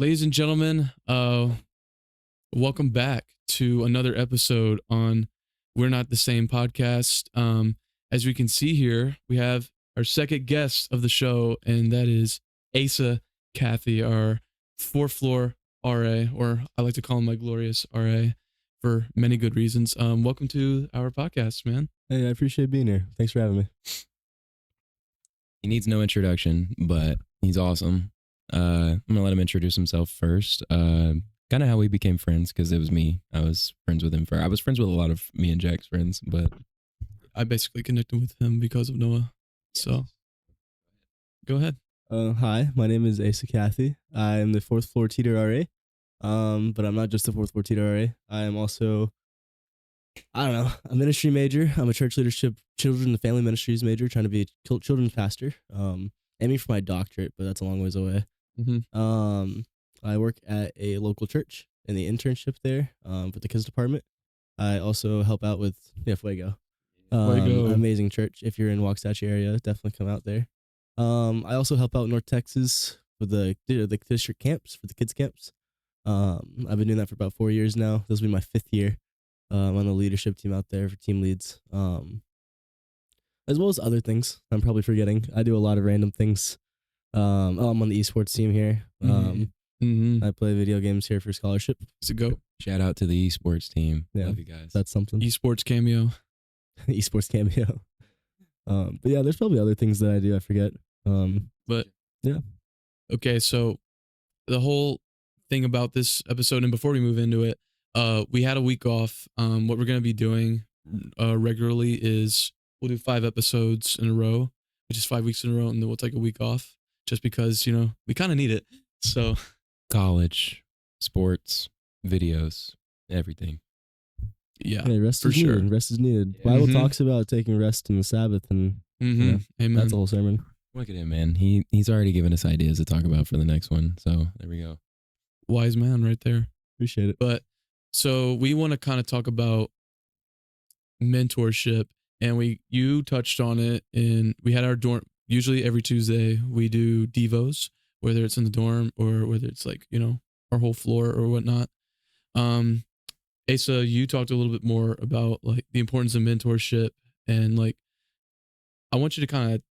Ladies and gentlemen, welcome back to another episode on We're Not the Same podcast. As we can see here, we have our second guest of the show, and that is Asa Cathey, our fourth floor RA, or I like to call him my glorious RA for many good reasons. Welcome to our podcast, man. Hey, I appreciate being here. Thanks for having me. He needs no introduction, but he's awesome. I'm gonna let him introduce himself first. Kind of how we became friends, because it was me. I was friends with him I was friends with a lot of me and Jack's friends, but I basically connected with him because of Noah. So go ahead. Hi, my name is Asa Cathey. I am the fourth floor teeter RA. But I'm not just the fourth floor teeter RA. I am also, a ministry major. I'm a church leadership, children and family ministries major, trying to be a children's pastor. Aiming for my doctorate, but that's a long ways away. Mm-hmm. I work at a local church in the internship there, with the kids department. I also help out with Fuego. Fuego. Amazing church. If you're in Waxahachie area, definitely come out there. I also help out in North Texas with the district camps, for the kids camps. I've been doing that for about 4 years now. This will be my 5th year. I'm on the leadership team out there for team leads. As well as other things I'm probably forgetting. I do a lot of random things. I'm on the esports team here. I play video games here for scholarship. It's a go. shout out to the esports team. Yeah, Love you guys. that's something. Esports cameo. Esports cameo. But yeah, there's probably other things that I do. I forget. But yeah. Okay, so the whole thing about this episode, and before we move into it, we had a week off. What we're gonna be doing regularly is we'll do 5 episodes in a row, which is 5 weeks in a row, and then we'll take a week off just because we kind of need it. So College, sports, videos, everything. yeah, Hey, rest for is sure. needed. Rest is needed. Yeah. Bible Mhm. talks about taking rest in the Sabbath, and Amen. that's a whole sermon. Look at him, man. He's already given us ideas to talk about for the next one. So there we go. Wise man right there. Appreciate it. But so we want to kind of talk about mentorship, and you touched on it, and we had our dorm. Usually every Tuesday we do devos, whether it's in the dorm or whether it's our whole floor or whatnot. Asa, you talked a little bit more about like the importance of mentorship, and like I want you to kind of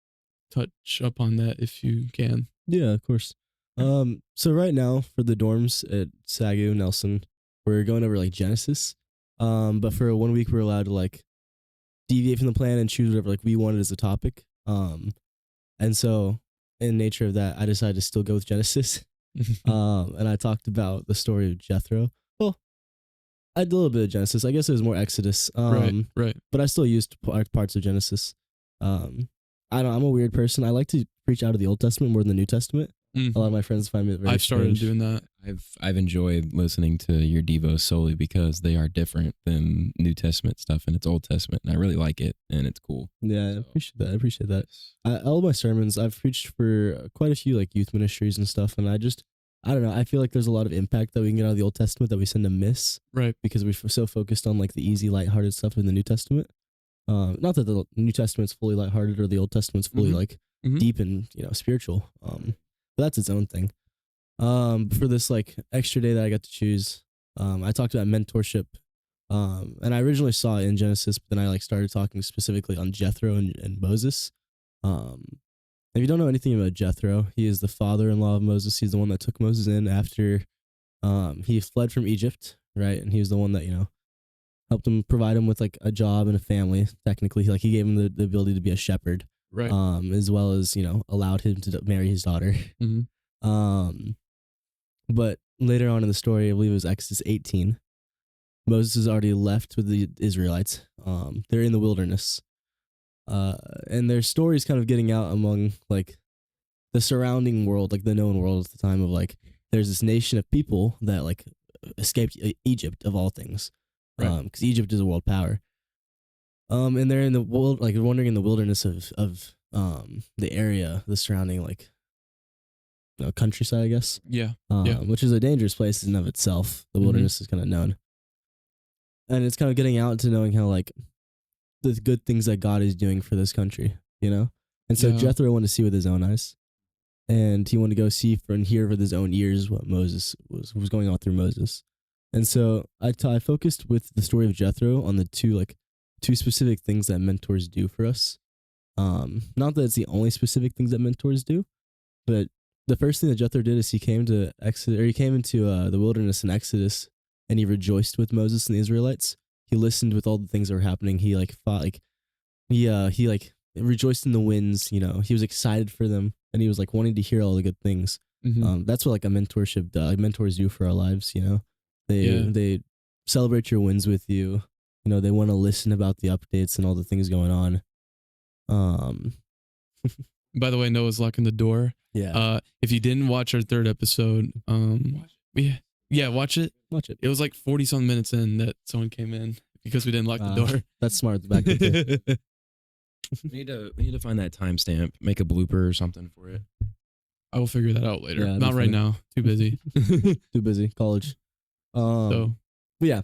touch up on that if you can. Yeah, of course. So right now for the dorms at Sagu, Nelson, we're going over like Genesis. But for 1 week we're allowed to like deviate from the plan and choose whatever like we wanted as a topic. And so in nature of that, I decided to still go with Genesis. And I talked about the story of Jethro. Well, I did a little bit of Genesis. I guess it was more Exodus. Right. But I still used parts of Genesis. I'm a weird person. I like to preach out of the Old Testament more than the New Testament. Mhm. A lot of my friends find it very I've started strange. doing that. I've enjoyed listening to your devos solely because they are different than New Testament stuff, and it's Old Testament, and I really like it, and it's cool. Yeah, I So, appreciate that. All my sermons, I've preached for quite a few like youth ministries and stuff, and I don't know. I feel like there's a lot of impact that we can get out of the Old Testament that we tend to miss Right. because we're so focused on like the easy, lighthearted stuff in the New Testament. Not that the New Testament's fully lighthearted or the Old Testament's fully like Mhm. deep and spiritual. But that's its own thing. For this like extra day that I got to choose, I talked about mentorship. And I originally saw it in Genesis, but then I like started talking specifically on Jethro and Moses. If you don't know anything about Jethro, he is the father-in-law of Moses. He's the one that took Moses in after he fled from Egypt, right? And he was the one that helped him, provide him with like a job and a family. Technically, like he gave him the ability to be a shepherd, Right. as well as allowed him to marry his daughter. Mhm. But later on in the story, I believe it was Exodus 18. Moses has already left with the Israelites. They're in the wilderness, and their story is kind of getting out among like the surrounding world, like the known world at the time of like there's this nation of people that like escaped Egypt of all things, Right. because Egypt is a world power. And they're in the world, like wandering in the wilderness of the area, the surrounding like countryside, I guess. Yeah. Which is a dangerous place in and of itself. The wilderness is kind of known. And it's kind of getting out to knowing how like the good things that God is doing for this country, And so Yeah. Jethro wanted to see with his own eyes. and he wanted to go see and hear with his own ears what Moses was going on through Moses. And so I focused with the story of Jethro on the two specific things that mentors do for us. Not that it's the only specific things that mentors do, but the first thing that Jethro did is he came to Exodus, or he came into the wilderness in Exodus, and he rejoiced with Moses and the Israelites. He listened with all the things that were happening. He fought, he rejoiced in the winds. You know, he was excited for them, and he was wanting to hear all the good things. Mm-hmm. That's what a mentorship does. Mentors do for our lives. You know, they celebrate your wins with you. You know, they want to listen about the updates and all the things going on. By the way, Noah's locking the door. Yeah. If you didn't watch our third episode, watch it. Watch it. It was 40-some minutes in that someone came in because we didn't lock the door. That's smart. Back there. We need to find that timestamp, make a blooper or something for it. I will figure that out later. Yeah, Not right now. Too busy. Too busy. College. But yeah,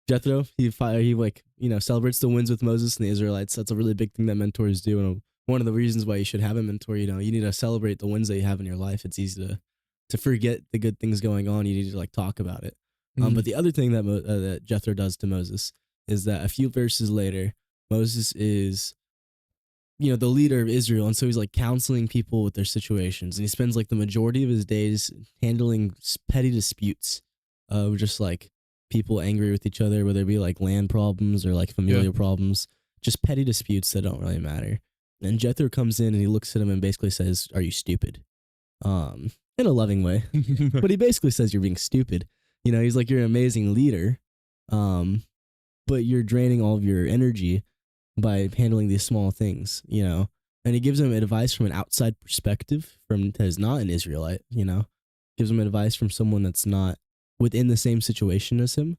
Jethro, he celebrates the wins with Moses and the Israelites. That's a really big thing that mentors do, and one of the reasons why you should have a mentor. You know, you need to celebrate the wins that you have in your life. It's easy to forget the good things going on. You need to talk about it. But the other thing that Jethro does to Moses is that a few verses later, Moses is, the leader of Israel, and so he's counseling people with their situations, and he spends the majority of his days handling petty disputes, just people angry with each other, whether it be land problems or familial problems, just petty disputes that don't really matter. And Jethro comes in and he looks at him and basically says, "Are you stupid?" In a loving way, but he basically says you're being stupid. He's you're an amazing leader, but you're draining all of your energy by handling these small things, And he gives him advice from an outside perspective, that is not an Israelite, gives him advice from someone that's not within the same situation as him,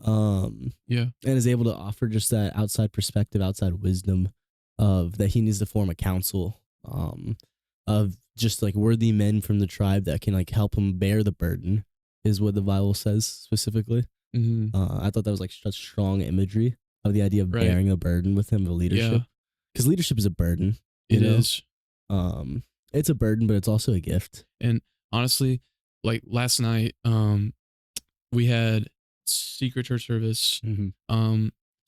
and is able to offer just that outside perspective, outside wisdom of that he needs to form a council of just worthy men from the tribe that can help him bear the burden, is what the Bible says specifically. I thought that was such strong imagery of the idea of bearing a burden with him, of leadership, because leadership is a burden. It is. It's a burden, but it's also a gift. And honestly, last night, we had secret church service.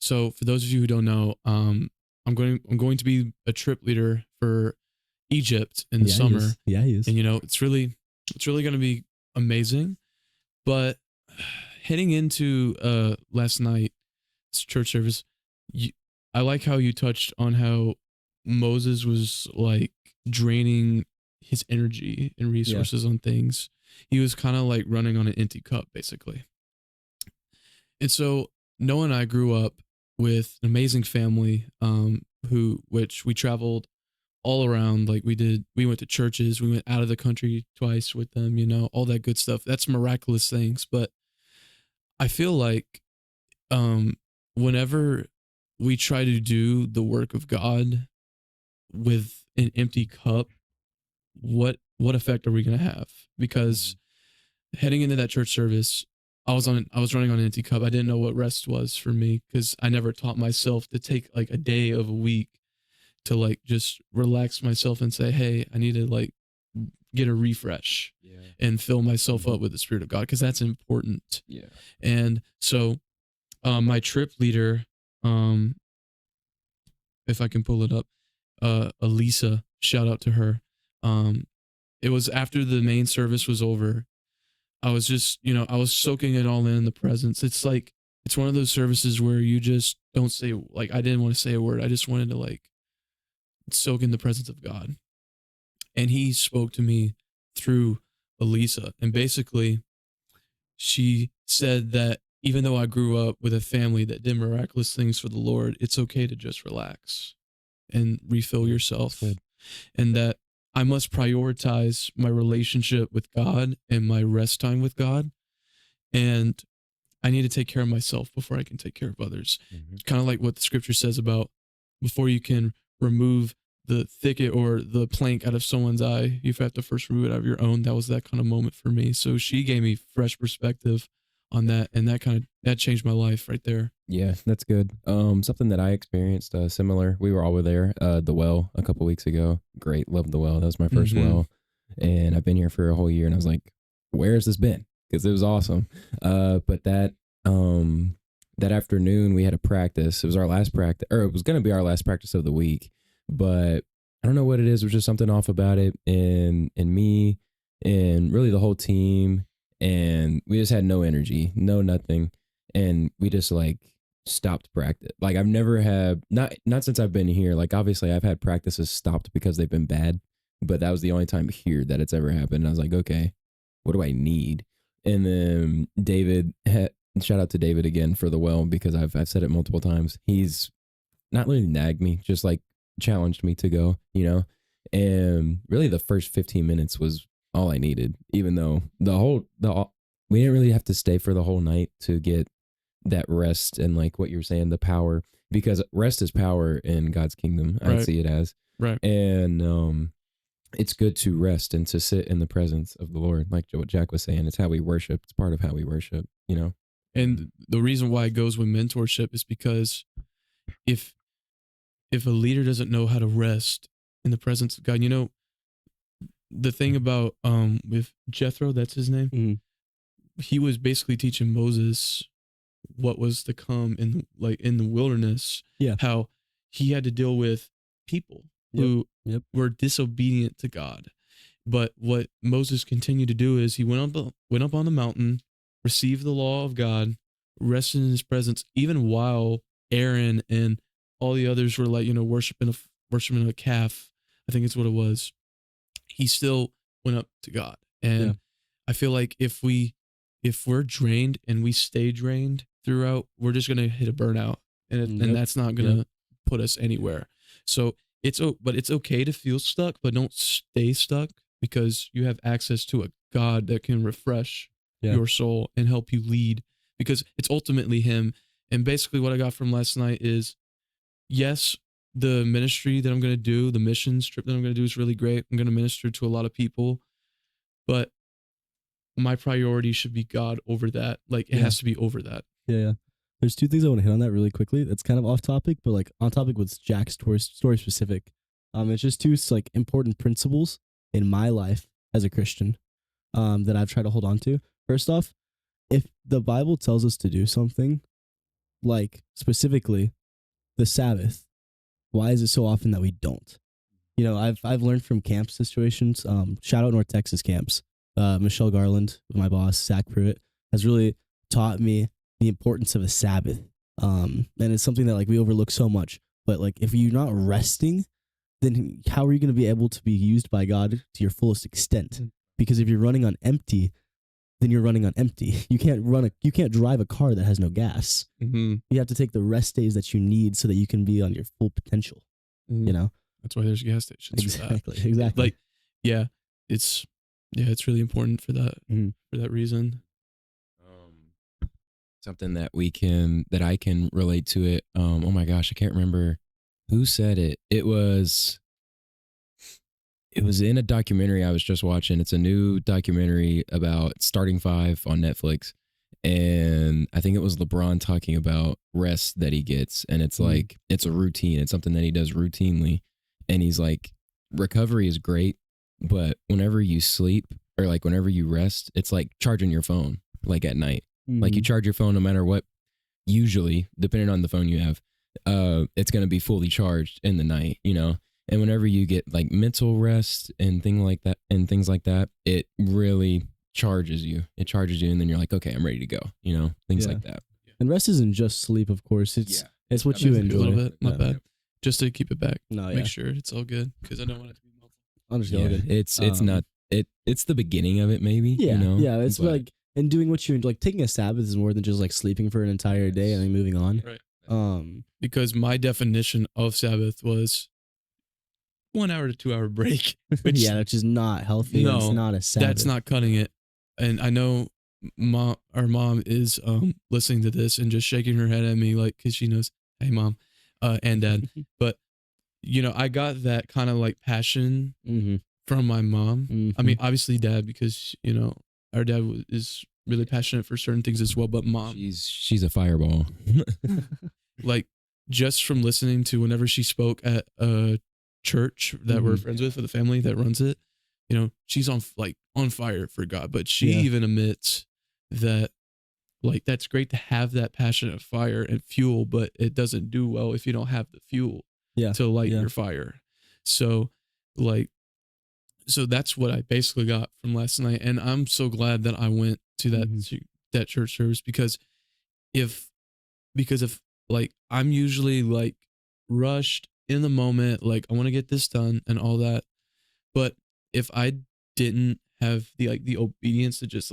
So for those of you who don't know, I'm going to be a trip leader for Egypt in the summer. He is. And it's really going to be amazing. But heading into last night's church service, I like how you touched on how Moses was draining his energy and resources on things. He was kind of running on an empty cup, basically. And so Noah and I grew up with an amazing family, which we traveled all around. We went to churches, we went out of the country twice with them, all that good stuff. That's miraculous things. But I feel whenever we try to do the work of God with an empty cup, what effect are we going to have? Because heading into that church service, I was running on an empty cup. I didn't know what rest was for me, because I never taught myself to take a day of a week to just relax myself and say, hey, I need to get a refresh and fill myself up with the Spirit of God, because that's important. Yeah. And so my trip leader, if I can pull it up, Elisa, shout out to her. It was after the main service was over. I was just, I was soaking it all in the presence. It's it's one of those services where you just don't say, I didn't want to say a word. I just wanted to soak in the presence of God. And he spoke to me through Elisa. And basically, she said that even though I grew up with a family that did miraculous things for the Lord, it's okay to just relax and refill yourself. And that I must prioritize my relationship with God and my rest time with God. And I need to take care of myself before I can take care of others. Kind of like what the scripture says about before you can remove the thicket or the plank out of someone's eye, you have to first remove it out of your own. That was that kind of moment for me. So she gave me fresh perspective on that, and that changed my life right there. Yeah, that's good. Something that I experienced similar. We were all there, the well a couple weeks ago. Great, loved the well. That was my first well. and I've been here for a whole year, and I was like, where has this been? Because it was awesome. But that afternoon we had a practice. It was our last practice, or it was going to be our last practice of the week. But I don't know what it is. There's just something off about it, and me, and really the whole team, and we just had no energy, no nothing, and we just like stopped practice. Like I've never had, not since I've been here. Like obviously I've had practices stopped because they've been bad, but that was the only time here that it's ever happened. And I was like, okay, what do I need? And then shout out to David again for the well, because I've said it multiple times. He's not really nagged me, just like challenged me to go, and really the first 15 minutes was all I needed, even though we didn't really have to stay for the whole night to get that rest and like what you were saying, the power, because rest is power in God's kingdom. I Right. see it as. Right. And it's good to rest and to sit in the presence of the Lord, like what Jack was saying. It's how we worship. It's part of how we worship, And the reason why it goes with mentorship is because if a leader doesn't know how to rest in the presence of God, the thing about with Jethro, that's his name. Mhm. He was basically teaching Moses what was to come in the wilderness. Yeah. How he had to deal with people Yep. who Yep. were disobedient to God. But what Moses continued to do is he went up on the mountain, received the law of God, rested in his presence, even while Aaron and all the others were like, worshiping a calf. I think it's what it was. He still went up to God. And Yeah. I feel like if we're drained and we stay drained throughout, we're just gonna hit a burnout, and Yep. that's not gonna put us anywhere. So it's okay to feel stuck, but don't stay stuck, because you have access to a God that can refresh Yeah. your soul and help you lead, because it's ultimately Him. And basically, what I got from last night is, yes, the ministry that I'm gonna do, the missions trip that I'm gonna do is really great. I'm gonna minister to a lot of people, but my priority should be God over that. Like it Yeah. has to be over that. Yeah. There's two things I want to hit on that really quickly. That's kind of off topic, but like on topic with Jack's story specific. It's just two like important principles in my life as a Christian, that I've tried to hold on to. First off, if the Bible tells us to do something, like specifically the Sabbath, why is it so often that we don't? I've learned from camp situations. Shout out North Texas camps. Michelle Garland, my boss, Zach Pruitt, has really taught me the importance of a Sabbath. And it's something that like we overlook so much. But like if you're not resting, then how are you going to be able to be used by God to your fullest extent? Because if you're running on empty, then you're running on empty. You can't drive a car that has no gas. Mm-hmm. You have to take the rest days that you need so that you can be on your full potential. Mm-hmm. That's why there's gas stations. Exactly. Like, it's really important for that, for that reason. Something that I can relate to it. Oh my gosh, I can't remember who said it. It was in a documentary I was just watching. It's a new documentary about Starting Five on Netflix. And I think it was LeBron talking about rest that he gets. And it's like, it's a routine. It's something that he does routinely. And he's like, recovery is great, but whenever you sleep or like whenever you rest, it's like charging your phone like at night. Like you charge your phone no matter what, usually, depending on the phone you have, it's going to be fully charged in the night, And whenever you get like mental rest and things like that, it really charges you. It charges you, and then you're like, okay, I'm ready to go, things like that. And rest isn't just sleep, of course. It's what That you makes it enjoy. a little bit, not bad. Just to keep it back. No, Make sure it's all good, because I don't want it to be melted. Understood. It's not it's the beginning of it, maybe. Yeah. It's like, and doing what you like, taking a Sabbath is more than just like sleeping for an entire day and then moving on. Right. Because my definition of Sabbath was 1 hour to 2 hour break. Which, which is not healthy. No, it's not a Sabbath. That's not cutting it. And I know our mom is listening to this and just shaking her head at me, like, because she knows, hey, mom, and dad. But I got that kind of like passion from my mom. I mean, obviously dad, because our dad is really passionate for certain things as well. But mom, she's a fireball. Like just from listening to whenever she spoke at a church that we're friends with, for the family that runs it, she's on fire for God, but she Yeah. even admits that that's great to have that passionate fire and fuel, but it doesn't do well if you don't have the fuel Yeah. to light Yeah. your fire. So like so that's what I basically got from last night, and I'm so glad that I went to that church service if if I'm usually rushed in the moment, I want to get this done and all that, but if I didn't have the obedience to just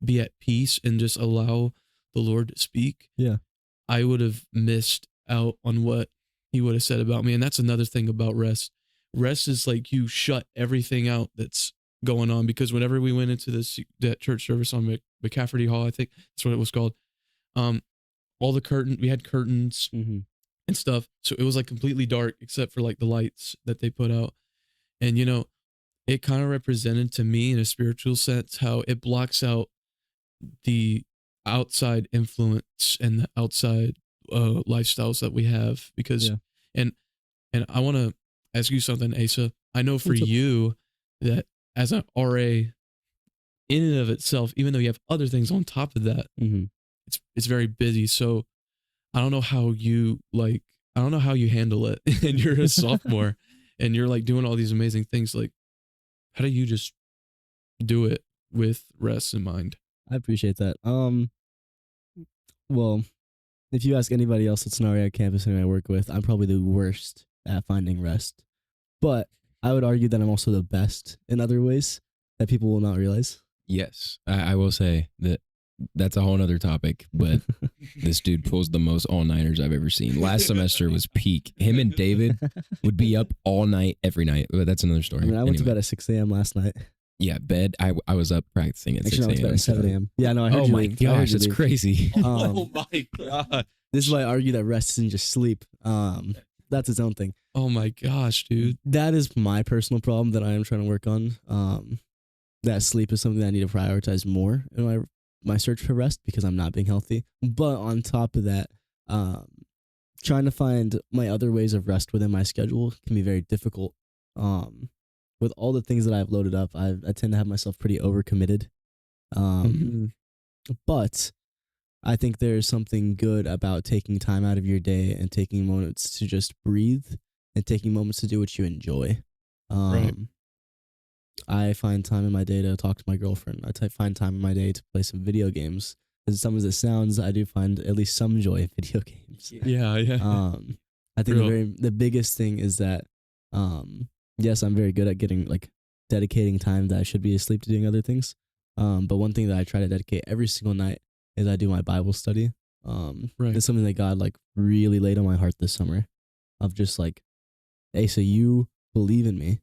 be at peace and just allow the Lord to speak, Yeah. I would have missed out on what he would have said about me. And that's another thing about rest. Rest is you shut everything out that's going on, because whenever we went into that church service on McCafferty Hall, I think that's what it was called. All the we had curtains and stuff. So it was completely dark except for the lights that they put out. And it kind of represented to me in a spiritual sense how it blocks out the outside influence and the outside lifestyles that we have, because Yeah. and I want to ask you something, Asa. I know for What's up? you that as an RA in and of itself, even though you have other things on top of that, it's very busy. So I don't know how you handle it. And you're a sophomore and you're doing all these amazing things. How do you just do it with rest in mind? I appreciate that. Well, if you ask anybody else that's an RA campus and I work with, I'm probably the worst at finding rest. But I would argue that I'm also the best in other ways that people will not realize. Yes, I will say that's a whole nother topic, but this dude pulls the most all-nighters I've ever seen. Last semester was peak. Him and David would be up all night, every night. But that's another story. I mean, I went to Anyway. bed at 6 a.m. last night. Yeah, bed. I was up practicing at Actually, 6 I went to bed a.m. at 7 a.m. Yeah, no, I heard Oh you my leave. I heard gosh, you that's leave. crazy. Oh my God. This is why I argue that rest isn't just sleep. That's its own thing. Oh my gosh, dude. That is my personal problem that I am trying to work on. That sleep is something that I need to prioritize more in my search for rest, because I'm not being healthy. But on top of that, trying to find my other ways of rest within my schedule can be very difficult. With all the things that I've loaded up, I tend to have myself pretty overcommitted. But I think there's something good about taking time out of your day and taking moments to just breathe and taking moments to do what you enjoy. Right. I find time in my day to talk to my girlfriend. Find time in my day to play some video games. As dumb as it sounds, I do find at least some joy in video games. Yeah. I think Real. the biggest thing is that, yes, I'm very good at dedicating time that I should be asleep to doing other things. But one thing that I try to dedicate every single night is I do my Bible study. Right. It's something that God really laid on my heart this summer, of just hey, so you believe in me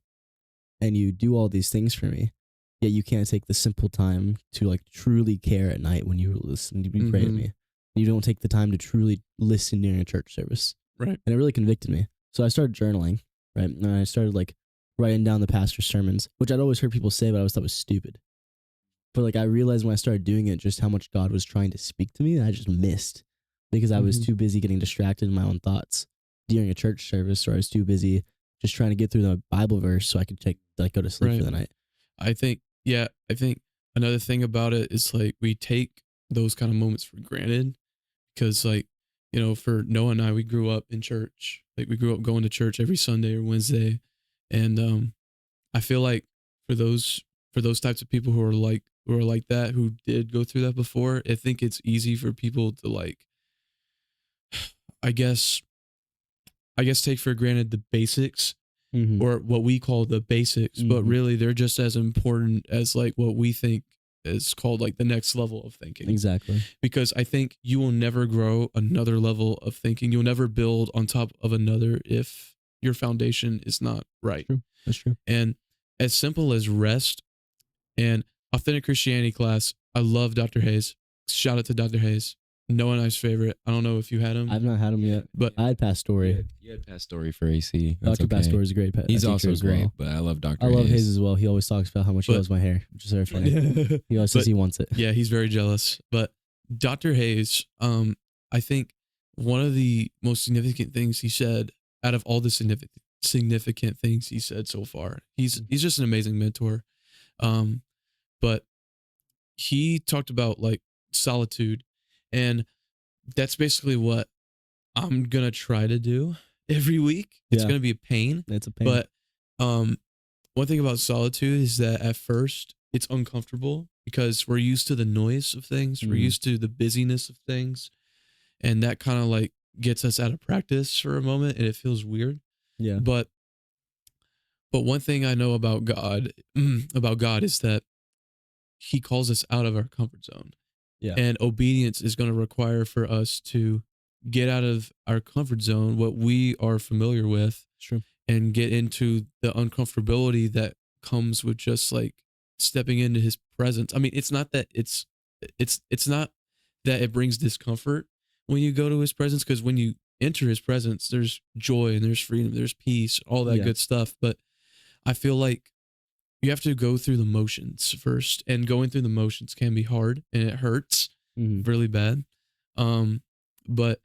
and you do all these things for me, yet you can't take the simple time to truly care at night when you listen, you pray to me. You don't take the time to truly listen during a church service. Right. And it really convicted me. So I started journaling, right? And I started writing down the pastor's sermons, which I'd always heard people say, but I always thought was stupid. But I realized when I started doing it just how much God was trying to speak to me, and I just missed because I was too busy getting distracted in my own thoughts during a church service, or I was too busy just trying to get through the Bible verse so I could go to sleep for the night. I think another thing about it is we take those kind of moments for granted, because for Noah and I, we grew up in church. We grew up going to church every Sunday or Wednesday. And I feel like for those types of people who are like that, who did go through that before, I think it's easy for people to I guess take for granted the basics, or what we call the basics, but really they're just as important as what we think is called the next level of thinking. Exactly. Because I think you will never grow another level of thinking. You'll never build on top of another if your foundation is not right. True. That's true. And as simple as rest and Authentic Christianity class, I love Dr. Hayes. Shout out to Dr. Hayes. Noah and I's favorite. I don't know if you had him. I've not had him yet, but I had Pastore. You had Pastore for AC. That's Dr. okay. Pastore is a great pet. He's also great, but I love Dr. I love Hayes. Hayes as well. He always talks about how much he loves my hair, which is very funny. He always says he wants it. Yeah, he's very jealous. But Dr. Hayes, I think one of the most significant things he said, out of all the significant things he said so far. He's just an amazing mentor. Um, but he talked about like solitude, and that's basically what I'm gonna try to do every week. It's Yeah, gonna be a pain, it's a pain. but um, one thing about solitude is that at first it's uncomfortable because we're used to the noise of things, we're Mhm. used to the busyness of things, and that kind of like gets us out of practice for a moment, and it feels weird. Yeah, But one thing I know about God, about God, is that He calls us out of our comfort zone, yeah, and obedience is going to require for us to get out of our comfort zone, what we are familiar with, it's true. and get into the uncomfortability that comes with just like stepping into His presence. I mean, it's not that it's not that it brings discomfort when you go to His presence, because when you enter His presence, there's joy and there's freedom, there's peace, all that Yeah, good stuff. But I feel like you have to go through the motions first, and going through the motions can be hard and it hurts hmm really bad. Um, but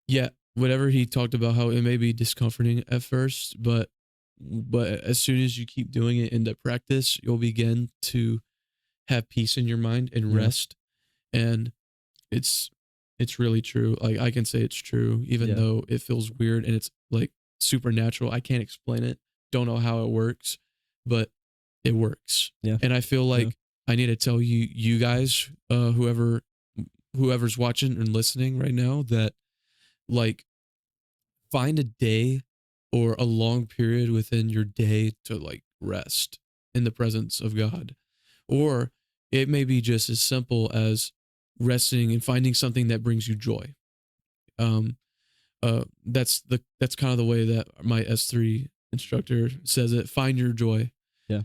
yeah, whatever he talked about, how it may be discomforting at first, but as soon as you keep doing it in the practice, you'll begin to have peace in your mind and yeah, rest. And it's it's really true. Like I can say it's true, even yeah, though it feels weird and it's like supernatural. I can't explain it. Don't know how it works, but it works. yeah, And I feel yeah, like I need to tell you guys, whoever's watching and listening right now, that like find a day or a long period within your day to like rest in the presence of God. Or it may be just as simple as resting and finding something that brings you joy. Um, that's kind of the way that my S3 instructor says it. Find your joy. yeah,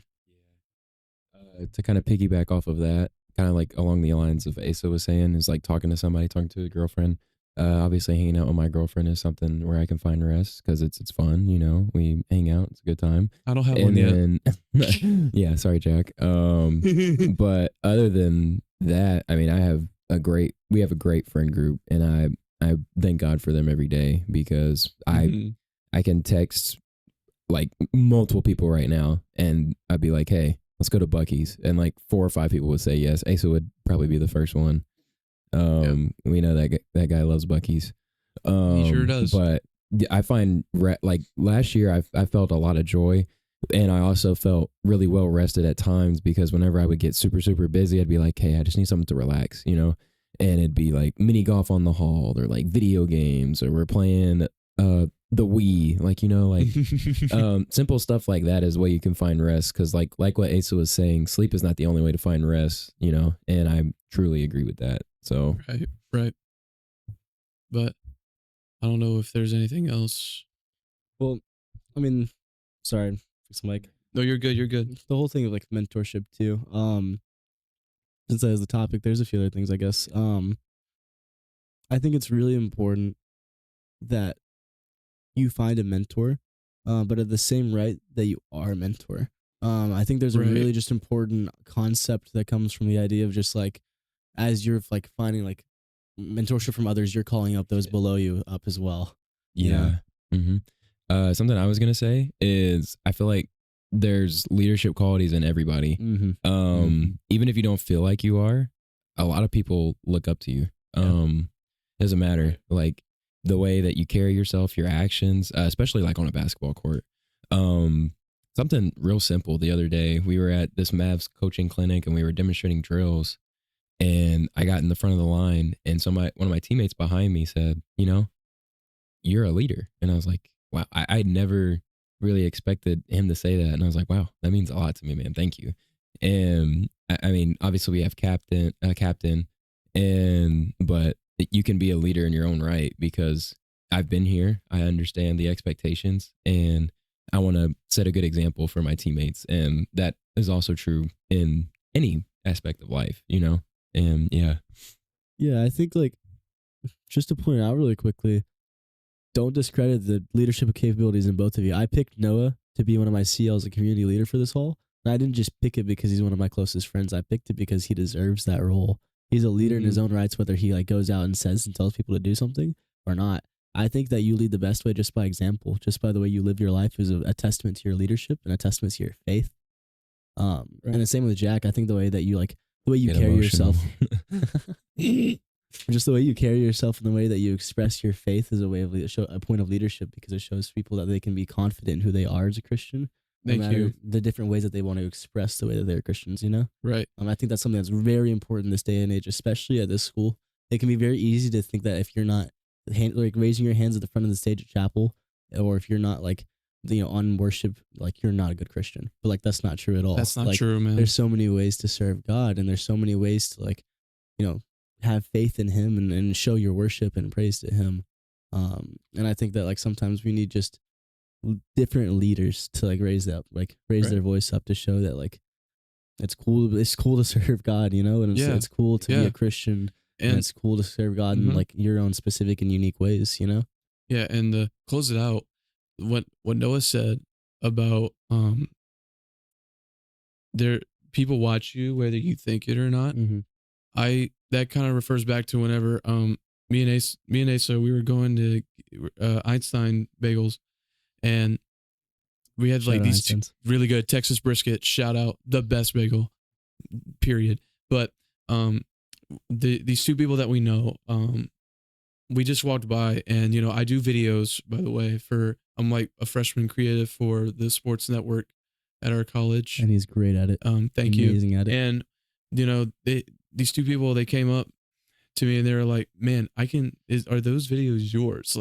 To kind of piggyback off of that, kind of like along the lines of Asa was saying, is like talking to somebody, talking to a girlfriend. Obviously, hanging out with my girlfriend is something where I can find rest because it's fun. You know, we hang out, it's a good time. I don't have one And then, yeah, sorry, Jack. yet. But other than that, I mean, we have a great friend group, and I thank God for them every day because Mhm. I can text like multiple people right now, and I'd be like, hey, let's go to Bucky's, and like 4 or 5 people would say yes. Asa would probably be the first one. Yep. We know that guy loves Bucky's. He sure does. But I find like last year I felt a lot of joy, and I also felt really well rested at times because whenever I would get super busy, I'd be like, hey, I just need something to relax, you know. And it'd be like mini golf on the hall, or like video games, or we're playing the Wii, like, you know, like simple stuff like that is where you can find rest, because like what Asa was saying, sleep is not the only way to find rest, you know, and I truly agree with that. So Right, right. But I don't know if there's anything else. Well, I mean, sorry, fix the mic. No, you're good. You're good. The whole thing of like mentorship too. Since that is the topic, there's a few other things, I guess. I think it's really important that you find a mentor, but at the same right that you are a mentor. I think there's a Right. really just important concept that comes from the idea of just like, as you're like finding like mentorship from others, you're calling up those below you up as well. You know? yeah. Something I was gonna say is I feel like there's leadership qualities in everybody. Mm-hmm. Even if you don't feel like you are, a lot of people look up to you. Doesn't matter, like the way that you carry yourself, your actions, especially like on a basketball court. Something real simple. The other day, we were at this Mavs coaching clinic and we were demonstrating drills. And I got in the front of the line, and one of my teammates behind me said, "You know, you're a leader." And I was like, "Wow!" I never really expected him to say that, and I was like, "Wow, that means a lot to me, man. Thank you." And I mean, obviously, we have captain, and but you can be a leader in your own right because I've been here. I understand the expectations, and I want to set a good example for my teammates, and that is also true in any aspect of life, you know. And yeah, Yeah, I think like just to point out really quickly, don't discredit the leadership capabilities in both of you. I picked Noah to be one of my CLs, a community leader for this hall. And I didn't just pick it because he's one of my closest friends. I picked it because he deserves that role. He's a leader in his own rights, whether he like goes out and says and tells people to do something or not. I think that you lead the best way just by example, just by the way you live your life is a testament to your leadership and a testament to your faith. And the same with Jack. I think the way that you the way you Get carry emotional. yourself, just the way you carry yourself and the way that you express your faith is a way of a point of leadership, because it shows people that they can be confident in who they are as a Christian, no Thank matter you. the different ways that they want to express the way that they're Christians. You know, Right. I think that's something that's very important this day and age, especially at this school. It can be very easy to think that if you're not raising your hands at the front of the stage at chapel, or if you're not on worship, you're not a good Christian. But that's not true at all. That's not true, man. There's so many ways to serve God, and there's so many ways to have faith in Him and show your worship and praise to Him. And I think that sometimes we need just different leaders to raise their voice up to show that it's cool to serve God, and it's cool to be a Christian, and it's cool to serve God in your own specific and unique ways, Yeah, and to close it out, what Noah said about there people watch you whether you think it or not. Mm-hmm. That kind of refers back to whenever me and Asa, we were going to Einstein Bagels, and we had Shout out these Einstein's. really good Texas brisket. Shout out, the best bagel, period. But these two people that we know, we just walked by, and I do videos, by the way, I'm a freshman creative for the sports network at our college, And he's great at it. thank you. Amazing at it. And these two people, they came up to me and they were like, "Man, are those videos yours?"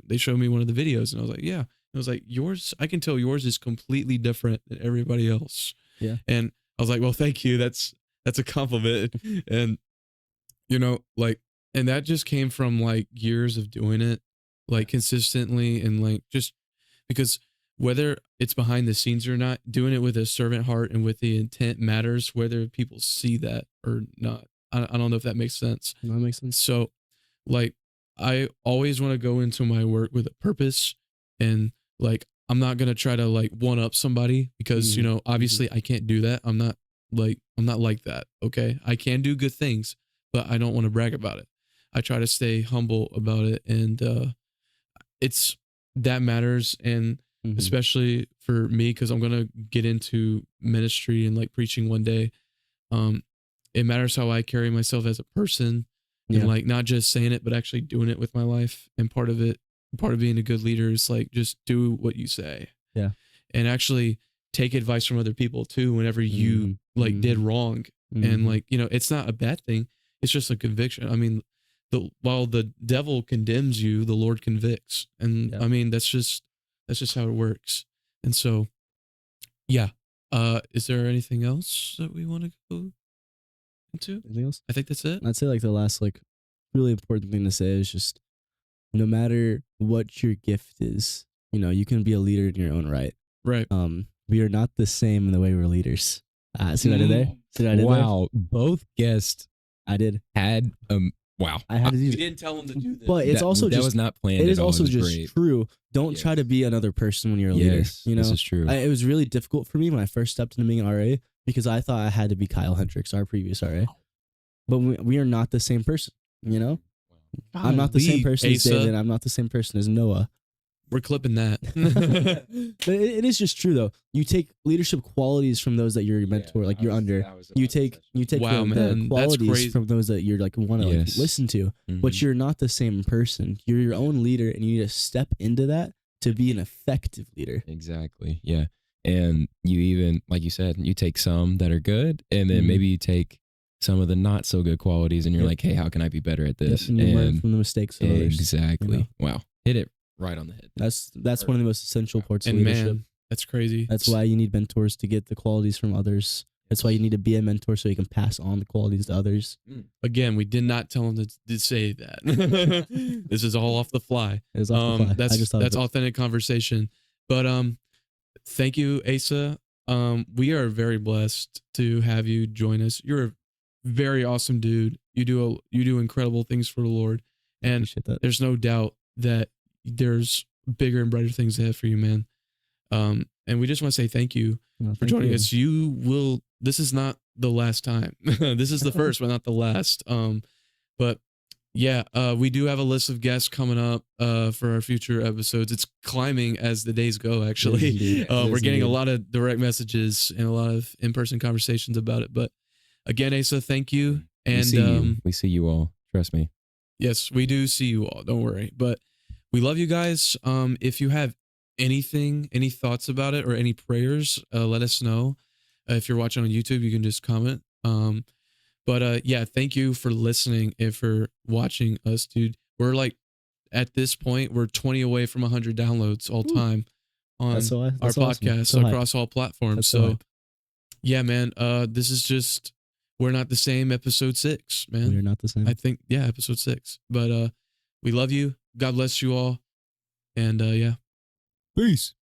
They showed me one of the videos, and I was like, "Yeah." I was like, "Yours, I can tell yours is completely different than everybody else." Yeah. And I was like, "Well, thank you. That's a compliment." And and that just came from years of doing it consistently, and just because whether it's behind the scenes or not, doing it with a servant heart and with the intent matters, whether people see that or not. I don't know if that makes sense. That makes sense. So I always want to go into my work with a purpose, and I'm not going to try to one up somebody, because obviously I can't do that. I'm not like that. Okay. I can do good things, but I don't want to brag about it. I try to stay humble about it, and that matters. And especially for me, because I'm going to get into ministry and preaching one day. It matters how I carry myself as a person, and not just saying it, but actually doing it with my life. And part of being a good leader is just do what you say. Yeah. And actually take advice from other people too, whenever you did wrong. And it's not a bad thing. It's just a conviction. I mean, while the devil condemns you, the Lord convicts. And I mean, that's just how it works. And so, yeah. Is there anything else that we want to go into? Anything else? I think that's it. I'd say the last really important thing to say is just, no matter what your gift is, you can be a leader in your own right. Right. We are not the same in the way we're leaders. See what I did there? See what I did Wow. Both guests there? I did. had wow. I had to We do. didn't tell him to do this. But it's also that just was not planned. it is at all. also It was just great. true. Don't try to be another person when you're a leader. Yes, this is true. It was really difficult for me when I first stepped into being an RA, because I thought I had to be Kyle Hendricks, our previous RA. But we are not the same person, I'm not the same person as Asa. David. I'm not the same person as Noah. We're clipping that. But it is just true, though. You take leadership qualities from those that you're mentor, you're under. You take Wow, the man, that's qualities crazy. from those that you're want to Yes. listen to. But you're not the same person. You're your own leader, and you need to step into that to be an effective leader. Exactly. Yeah. And you even, like you said, you take some that are good, and then maybe you take some of the not so good qualities, and you're like, hey, how can I be better at this? And you learn from the mistakes of others. Exactly. Wow. Hit it right on the head. That's one of the most essential parts of And leadership. man, that's crazy. That's why you need mentors, to get the qualities from others. That's why you need to be a mentor, so you can pass on the qualities to others. Again, we did not tell him to say that. This is all off the fly. It was off the fly. I just thought That's of it. authentic conversation. But thank you, Asa. We are very blessed to have you join us. You're a very awesome dude. You do incredible things for the Lord, and Appreciate that. there's no doubt that there's bigger and brighter things ahead for you, man. And we just want to say thank you No, for thank joining you. us. This is not the last time. This is the first, but not the last. But Yeah, we do have a list of guests coming up for our future episodes. It's climbing as the days go, It is actually. indeed. It We're is getting a indeed. lot of direct messages and a lot of in-person conversations about it. But again, Asa, thank you. We And see you. We see you all. Trust me. yes, we do see you all. Don't worry. But we love you guys. If you have anything, any thoughts about it or any prayers, let us know. If you're watching on YouTube, you can just comment. But yeah, thank you for listening and for watching us, dude. We're like at this point, we're 20 away from 100 downloads all Woo. time on our That's awesome. podcast So hype. across all platforms. That's so So hype. yeah, man, this is just We're Not the Same, episode 6, man. We're not the same. I think, yeah, episode 6. But we love you. God bless you all. And yeah. Peace.